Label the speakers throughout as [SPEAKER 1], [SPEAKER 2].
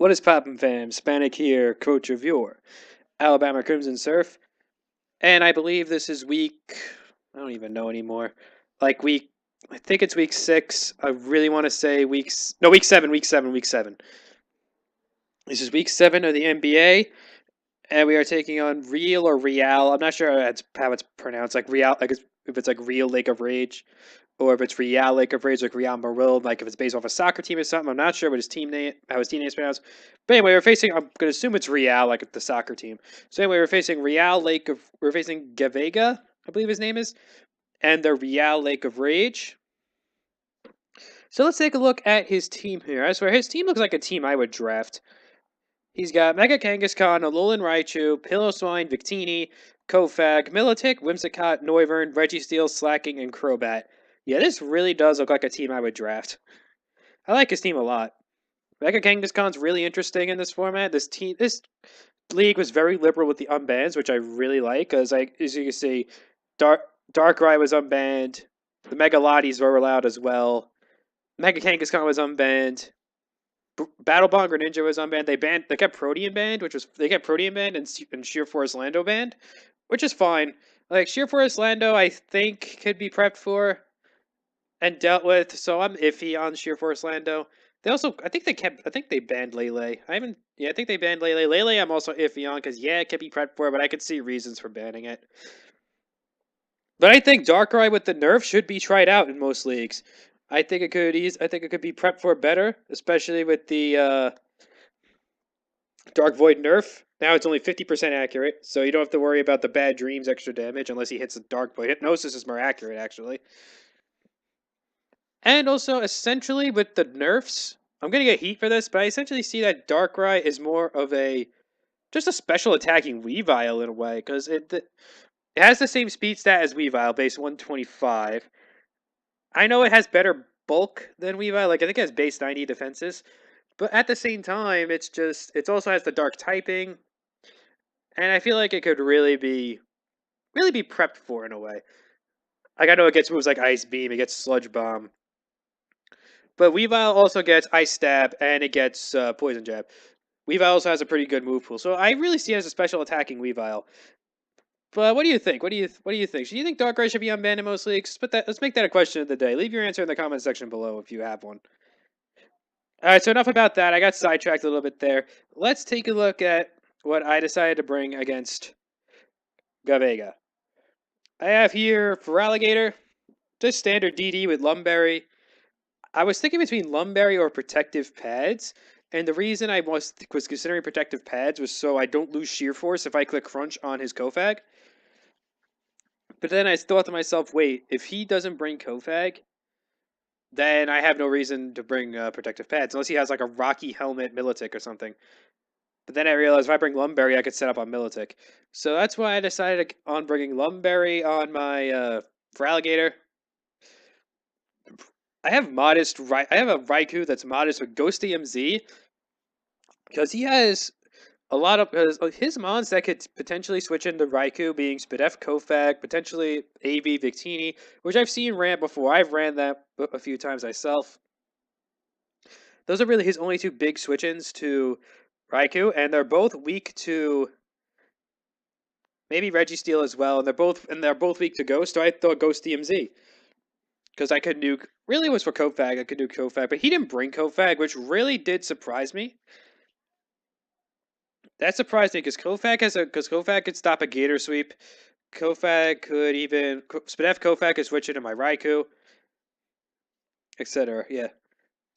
[SPEAKER 1] What is poppin', fam? Spanik here, coach of your Alabama Crimson Surf. And I believe this is I don't even know anymore. Like I think it's week 6. I really want to say no, week 7. This is week 7 of the NBA. And we are taking on Real or Real. I'm not sure how it's pronounced. Like Real, if it's like Real Lake of Rage, or if it's Real Lake of Rage, like Real Maril, like if it's based off a soccer team or something. I'm not sure what how his team name is pronounced. But anyway, I'm gonna assume it's Real, like the soccer team. So anyway, we're facing Gavega, I believe his name is, and the Real Lake of Rage. So let's take a look at his team here. I swear, his team looks like a team I would draft. He's got Mega Kangaskhan, Alolan Raichu, Piloswine, Victini, Kofag, Milotic, Whimsicott, Noivern, Registeel, Slacking, and Crobat. Yeah, this really does look like a team I would draft. I like his team a lot. Mega Kangaskhan's really interesting in this format. This league was very liberal with the unbans, which I really like, because as you can see, Darkrai was unbanned. The Mega Lotties were allowed as well. Mega Kangaskhan was unbanned. Battle Bond Greninja was unbanned. They kept Protean banned, and Sheer Force Lando banned, which is fine. Like Sheer Force Lando, I think could be prepped for and dealt with, so I'm iffy on Sheer Force Lando. I think they banned Lele. I think they banned Lele. Lele, I'm also iffy on because it can be prepped for, but I could see reasons for banning it. But I think Darkrai with the nerf should be tried out in most leagues. I think it could be prepped for better, especially with the Dark Void nerf. Now it's only 50% accurate, so you don't have to worry about the bad dreams extra damage unless he hits the Dark Void. Hypnosis is more accurate, actually. And also, essentially, with the nerfs, I'm going to get heat for this, but I essentially see that Darkrai is more of just a special attacking Weavile in a way, because it has the same speed stat as Weavile, base 125. I know it has better bulk than Weavile, like I think it has base 90 defenses, but at the same time, it also has the dark typing, and I feel like it could really be prepped for in a way. Like I know it gets moves like Ice Beam, it gets Sludge Bomb, but Weavile also gets Ice Stab and it gets Poison Jab. Weavile also has a pretty good move pool, so I really see it as a special attacking Weavile. But what do you think? What do you think? Do you think Darkrai should be unbanned in most leagues? Let's make that a question of the day. Leave your answer in the comment section below if you have one. Alright, so enough about that. I got sidetracked a little bit there. Let's take a look at what I decided to bring against Gavega. I have here Feraligatr, just standard DD with Lumberry. I was thinking between Lumberry or Protective Pads, and the reason I was considering Protective Pads was so I don't lose Sheer Force if I click Crunch on his Kofag. But then I thought to myself, wait, if he doesn't bring Kofag, then I have no reason to bring Protective Pads, unless he has like a Rocky Helmet Milotic or something. But then I realized if I bring Lumberry, I could set up on Milotic. So that's why I decided on bringing Lumberry on my Feraligatr. I have a Raikou that's modest with Ghost EMZ, because he has a lot of his mons that could potentially switch into Raikou being Spadef, Kofag, potentially AV Victini, which I've seen ran before. I've ran that a few times myself. Those are really his only two big switch-ins to Raikou, and they're both weak to maybe Registeel as well, and they're both weak to Ghost. So I thought Ghost DMZ because I could nuke. Really, it was for Kofag. I could nuke Kofag, but he didn't bring Kofag, which really did surprise me. That surprised me because Kofag could stop a Gator Sweep. Kofag could even Spadef Kofag could switch into my Raikou, etc. Yeah.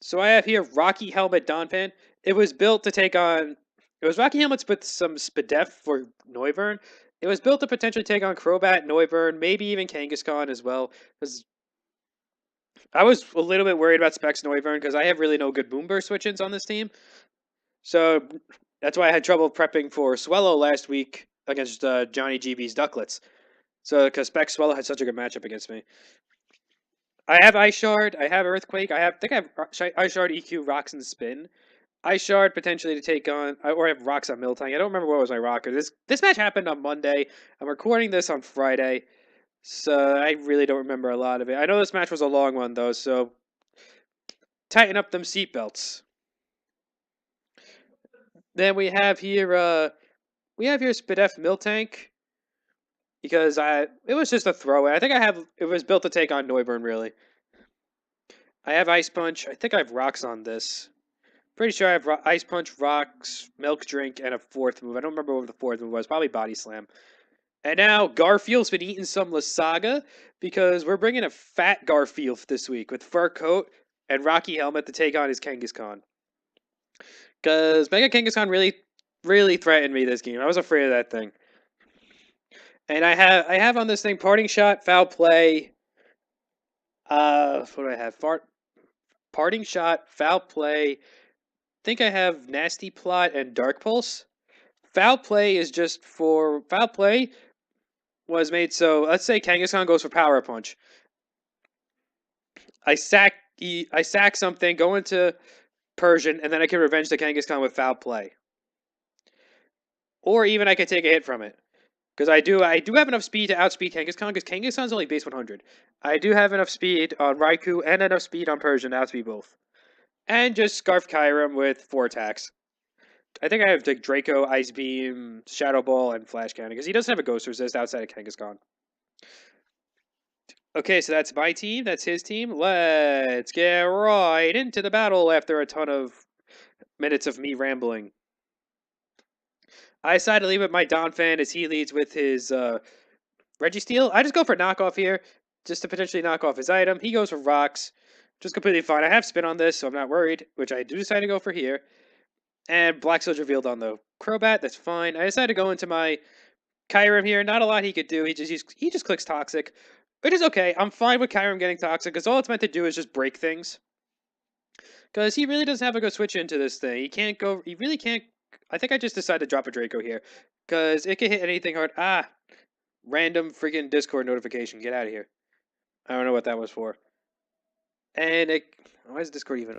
[SPEAKER 1] So I have here Rocky Helmet Donphan. It was built to take on. It was Rocky Helmets with some Spadef for Noivern. It was built to potentially take on Crobat, Noivern, maybe even Kangaskhan as well. Because I was a little bit worried about Specs Noivern because I have really no good Boomburst switch-ins on this team. So that's why I had trouble prepping for Swellow last week against Johnny GB's Duckletts. So because Spec Swellow had such a good matchup against me. I have Ice Shard, I have Earthquake, I have Ice Shard, EQ, Rocks, and Spin. Ice Shard potentially to take on, or I have Rocks on Miltank. I don't remember what was my rocker. This match happened on Monday. I'm recording this on Friday, so I really don't remember a lot of it. I know this match was a long one though, so tighten up them seatbelts. Then we have here Spadef Miltank because it was just a throwaway. I think it was built to take on Neuburn really. I have Ice Punch. I think I have Rocks on this. Pretty sure I have Ice Punch, Rocks, Milk Drink, and a fourth move. I don't remember what the fourth move was. Probably Body Slam. And now Garfielf's been eating some Lasaga because we're bringing a fat Garfielf this week with fur coat and Rocky helmet to take on his Kangaskhan. Because Mega Kangaskhan really threatened me this game. I was afraid of that thing. And I have on this thing Parting Shot, Foul Play. What do I have? Parting Shot, Foul Play. I think I have Nasty Plot and Dark Pulse. Foul Play is just for Foul Play was made so let's say Kangaskhan goes for Power Punch. I sack something, go into Persian, and then I can revenge the Kangaskhan with Foul Play. Or even I could take a hit from it. Because I do have enough speed to outspeed Kangaskhan, because Kangaskhan's only base 100. I do have enough speed on Raikou and enough speed on Persian to outspeed both. And just Scarf Kyurem with 4 attacks. I think I have like Draco, Ice Beam, Shadow Ball, and Flash Cannon, because he doesn't have a Ghost Resist outside of Kangaskhan. Okay, so that's my team, that's his team. Let's get right into the battle after a ton of minutes of me rambling. I decided to leave with my Donphan as he leads with his Registeel. I just go for knockoff here, just to potentially knock off his item. He goes for Rocks, just completely fine. I have Spin on this, so I'm not worried, which I do decide to go for here. And Black Sludge revealed on the Crobat, that's fine. I decided to go into my Kyurem here. Not a lot he could do. He just clicks Toxic, which is okay. I'm fine with Kyurem getting Toxic, because all it's meant to do is just break things. Because he really doesn't have a good switch into this thing. He really can't. I think I just decided to drop a Draco here. Because it can hit anything hard. Ah! Random freaking Discord notification. Get out of here. I don't know what that was for. And why is Discord even